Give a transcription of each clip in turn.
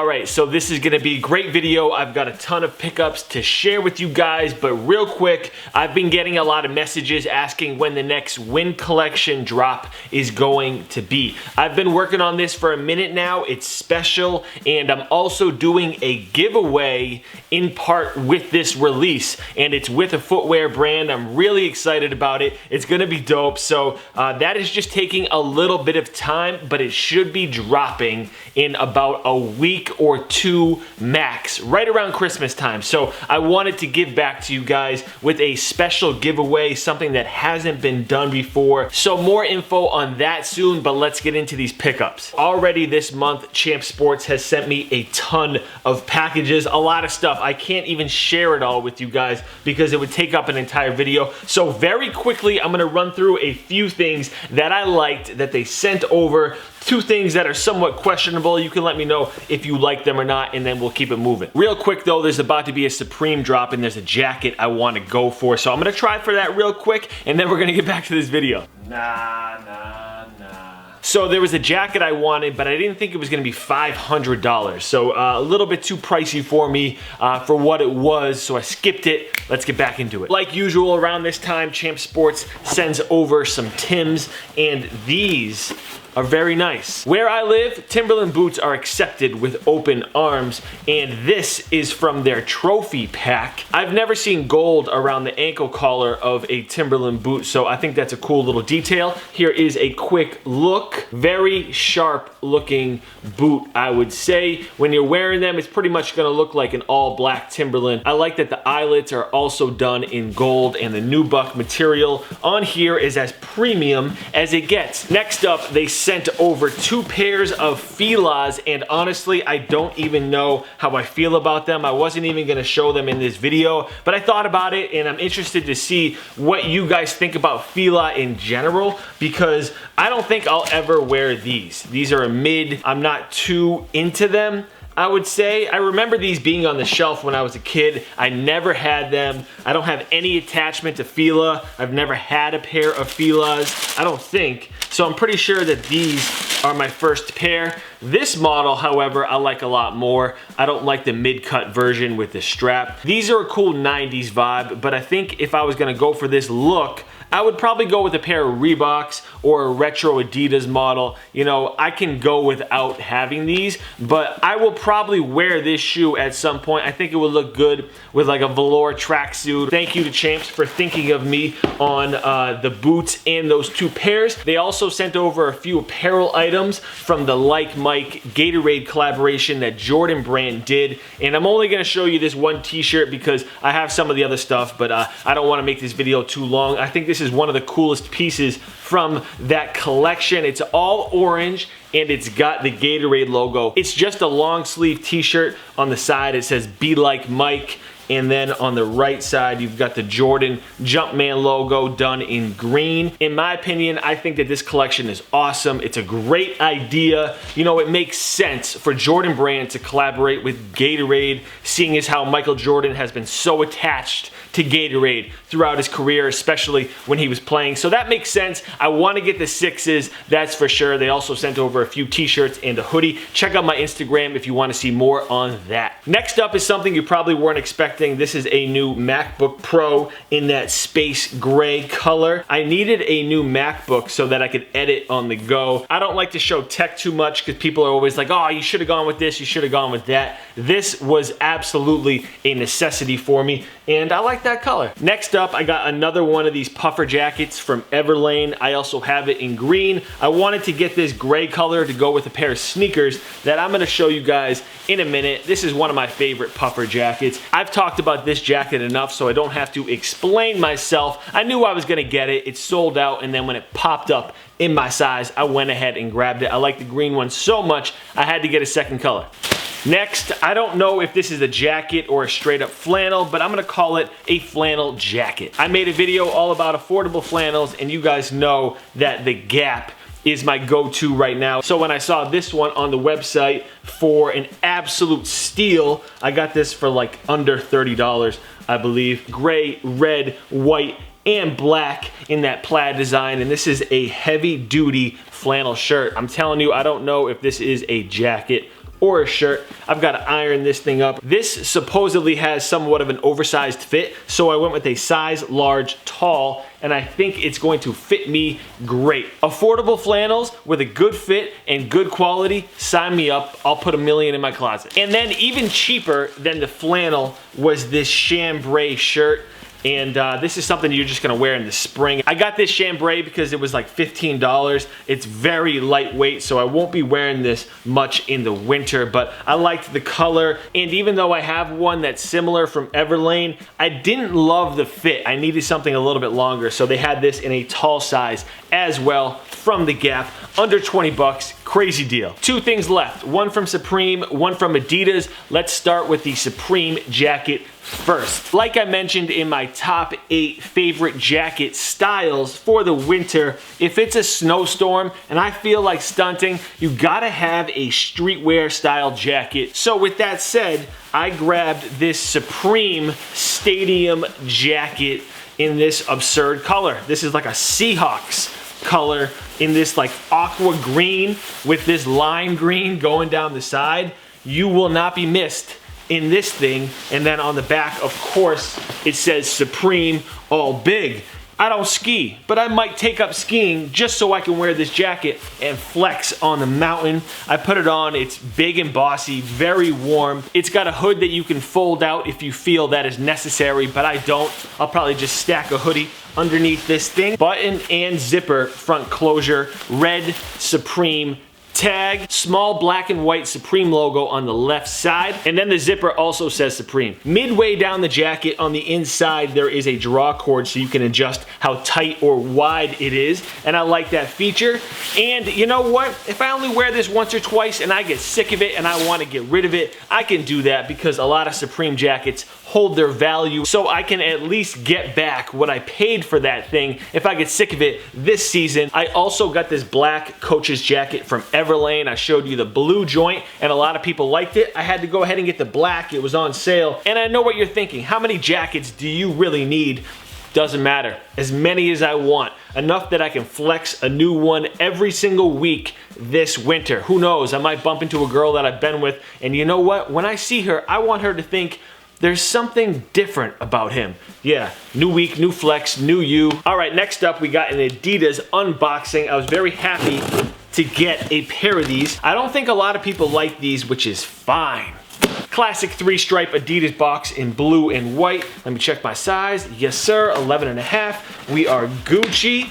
Alright, so this is gonna be a great video. I've got a ton of pickups to share with you guys, but real quick, I've been getting a lot of messages asking when the next Win collection drop is going to be. I've been working on this for a minute now. It's special, and I'm also doing a giveaway in part with this release, and it's with a footwear brand. I'm really excited about it. It's gonna be dope. So that is just taking a little bit of time, but it should be dropping in about a week or two max, right around Christmas time. So I wanted to give back to you guys with a special giveaway, something that hasn't been done before. So more info on that soon, but let's get into these pickups. Already this month, Champ Sports has sent me a ton of packages, a lot of stuff. I can't even share it all with you guys because it would take up an entire video. So very quickly, I'm gonna run through a few things that I liked that they sent over. Two things that are somewhat questionable. You can let me know if you like them or not, and then we'll keep it moving. Real quick though, there's about to be a Supreme drop, and there's a jacket I want to go for. So I'm gonna try for that real quick, and then we're gonna get back to this video. So there was a jacket I wanted, but I didn't think it was gonna be $500. So a little bit too pricey for me for what it was, so I skipped it. Let's get back into it. Like usual, around this time, Champ Sports sends over some Timbs, and these are very nice. Where I live, Timberland boots are accepted with open arms, and this is from their trophy pack. I've never seen gold around the ankle collar of a Timberland boot, so I think that's a cool little detail. Here is a quick look. Very sharp looking boot, I would say. When you're wearing them, it's pretty much gonna look like an all black Timberland. I like that the eyelets are also done in gold, and the nubuck material on here is as premium as it gets. Next up, they sent over two pairs of Fila's, and honestly, I don't even know how I feel about them. I wasn't even gonna show them in this video, but I thought about it, and I'm interested to see what you guys think about Fila in general, because I don't think I'll ever wear these. These are a mid. I'm not too into them, I would say. I remember these being on the shelf when I was a kid. I never had them. I don't have any attachment to Fila. I've never had a pair of Fila's, I don't think. So I'm pretty sure that these are my first pair. This model, however, I like a lot more. I don't like the mid-cut version with the strap. These are a cool 90s vibe, but I think if I was gonna go for this look, I would probably go with a pair of Reeboks or a retro Adidas model. You know, I can go without having these, but I will probably wear this shoe at some point. I think it would look good with like a velour tracksuit. Thank you to Champs for thinking of me on the boots and those two pairs. They also sent over a few apparel items from the Like Mike Gatorade collaboration that Jordan brand did. And I'm only gonna show you this one t-shirt because I have some of the other stuff, but I don't wanna make this video too long. I think this is one of the coolest pieces from that collection. It's all orange, and it's got the Gatorade logo. It's just a long sleeve t-shirt. On the side it says "Be Like Mike," and then on the right side you've got the Jordan Jumpman logo done in green. In my opinion, I think that this collection is awesome. It's a great idea. You know, it makes sense for Jordan brand to collaborate with Gatorade, seeing as how Michael Jordan has been so attached to Gatorade throughout his career, especially when he was playing. So that makes sense. I want to get the sixes, that's for sure. They also sent over a few t-shirts and a hoodie. Check out my Instagram if you want to see more on that. Next up is something you probably weren't expecting. This is a new MacBook Pro in that space gray color. I needed a new MacBook so that I could edit on the go. I don't like to show tech too much because people are always like, oh, you should have gone with this, you should have gone with that. This was absolutely a necessity for me, and I like that color. Next up, I got another one of these puffer jackets from Everlane. I also have it in green. I wanted to get this gray color to go with a pair of sneakers that I'm gonna show you guys in a minute. This is one of my favorite puffer jackets. I've talked about this jacket enough so I don't have to explain myself. I knew I was gonna get it. It sold out, and then when it popped up in my size, I went ahead and grabbed it. I like the green one so much, I had to get a second color. Next, I don't know if this is a jacket or a straight up flannel, but I'm gonna call it a flannel jacket. I made a video all about affordable flannels, and you guys know that the Gap is my go-to right now. So when I saw this one on the website for an absolute steal, I got this for like under $30, I believe. Gray, red, white, and black in that plaid design, and this is a heavy duty flannel shirt. I'm telling you, I don't know if this is a jacket or a shirt. I've got to iron this thing up. This supposedly has somewhat of an oversized fit, so I went with a size large tall, and I think it's going to fit me great. Affordable flannels with a good fit and good quality, sign me up. I'll put a million in my closet. And then even cheaper than the flannel was this chambray shirt. And this is something you're just gonna wear in the spring. I got this chambray because it was like $15. It's very lightweight, so I won't be wearing this much in the winter, but I liked the color. And even though I have one that's similar from Everlane, I didn't love the fit. I needed something a little bit longer, so they had this in a tall size as well from the Gap, under 20 bucks. Crazy deal. Two things left, one from Supreme, one from Adidas. Let's start with the Supreme jacket first. Like I mentioned in my top 8 favorite jacket styles for the winter, if it's a snowstorm and I feel like stunting, you gotta have a streetwear style jacket. So with that said, I grabbed this Supreme Stadium jacket in this absurd color. This is like a Seahawks color in this like aqua green with this lime green going down the side. You will not be missed in this thing. And then on the back, of course, it says Supreme all big. I don't ski, but I might take up skiing just so I can wear this jacket and flex on the mountain. I put it on, it's big and bossy, very warm. It's got a hood that you can fold out if you feel that is necessary, but I don't. I'll probably just stack a hoodie underneath this thing. Button and zipper front closure, red Supreme tag, small black and white Supreme logo on the left side, and then the zipper also says Supreme. Midway down the jacket on the inside, there is a draw cord so you can adjust how tight or wide it is, and I like that feature. And you know what? If I only wear this once or twice and I get sick of it and I want to get rid of it, I can do that because a lot of Supreme jackets hold their value, so I can at least get back what I paid for that thing if I get sick of it this season. I also got this black Coach's jacket from Everlane. I showed you the blue joint and a lot of people liked it. I had to go ahead and get the black. It was on sale. And I know what you're thinking. How many jackets do you really need? Doesn't matter. As many as I want. Enough that I can flex a new one every single week this winter. Who knows? I might bump into a girl that I've been with, and you know what? When I see her, I want her to think there's something different about him. Yeah, new week, new flex, new you. All right, next up, we got an Adidas unboxing. I was very happy to get a pair of these. I don't think a lot of people like these, which is fine. Classic 3-stripe Adidas box in blue and white. Let me check my size. Yes, sir, 11.5. We are Gucci.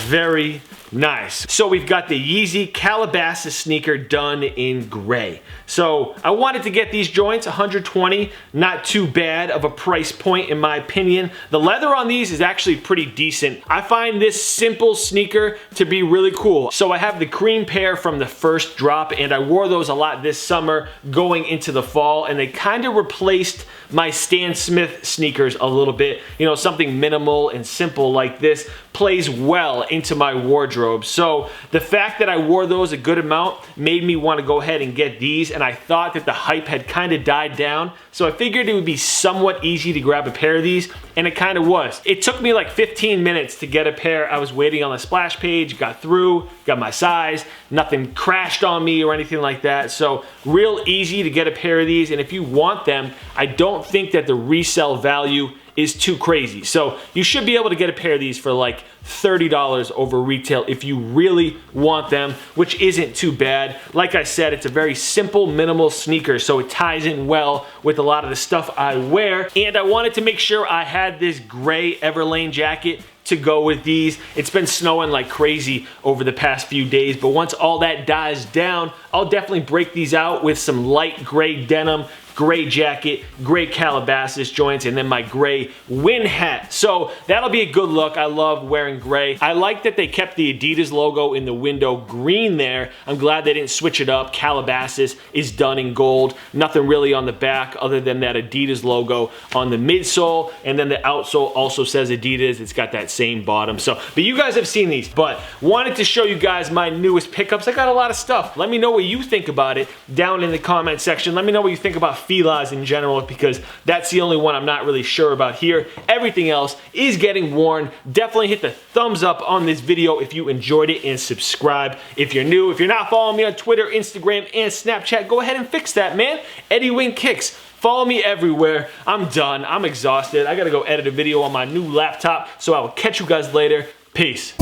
Very nice. So we've got the Yeezy Calabasas sneaker done in gray. So I wanted to get these joints, 120, not too bad of a price point in my opinion. The leather on these is actually pretty decent. I find this simple sneaker to be really cool. So I have the cream pair from the first drop, and I wore those a lot this summer going into the fall, and they kind of replaced my Stan Smith sneakers a little bit. You know, something minimal and simple like this plays well into my wardrobe. So the fact that I wore those a good amount made me want to go ahead and get these, and I thought that the hype had kind of died down. So I figured it would be somewhat easy to grab a pair of these, and it kind of was. It took me like 15 minutes to get a pair. I was waiting on the splash page, got through, got my size, nothing crashed on me or anything like that. So real easy to get a pair of these, and if you want them, I don't think that the resale value is too crazy. So you should be able to get a pair of these for like $30 over retail if you really want them, which isn't too bad. Like I said, it's a very simple, minimal sneaker, so it ties in well with a lot of the stuff I wear. And I wanted to make sure I had this gray Everlane jacket to go with these. It's been snowing like crazy over the past few days, but once all that dies down, I'll definitely break these out with some light gray denim, gray jacket, gray Calabasas joints, and then my gray wind hat. So that'll be a good look. I love wearing gray. I like that they kept the Adidas logo in the window green there. I'm glad they didn't switch it up. Calabasas is done in gold. Nothing really on the back other than that Adidas logo on the midsole, and then the outsole also says Adidas. It's got that same bottom. So, but you guys have seen these, but wanted to show you guys my newest pickups. I got a lot of stuff. Let me know what you think about it down in the comment section. Let me know what you think about Fila's in general, because that's the only one I'm not really sure about here. Everything else is getting worn. Definitely hit the thumbs up on this video if you enjoyed it, and subscribe if you're new. If you're not following me on Twitter, Instagram, and Snapchat, go ahead and fix that, man. Eddie Wing Kicks. Follow me everywhere. I'm done. I'm exhausted. I gotta go edit a video on my new laptop, so I will catch you guys later. Peace.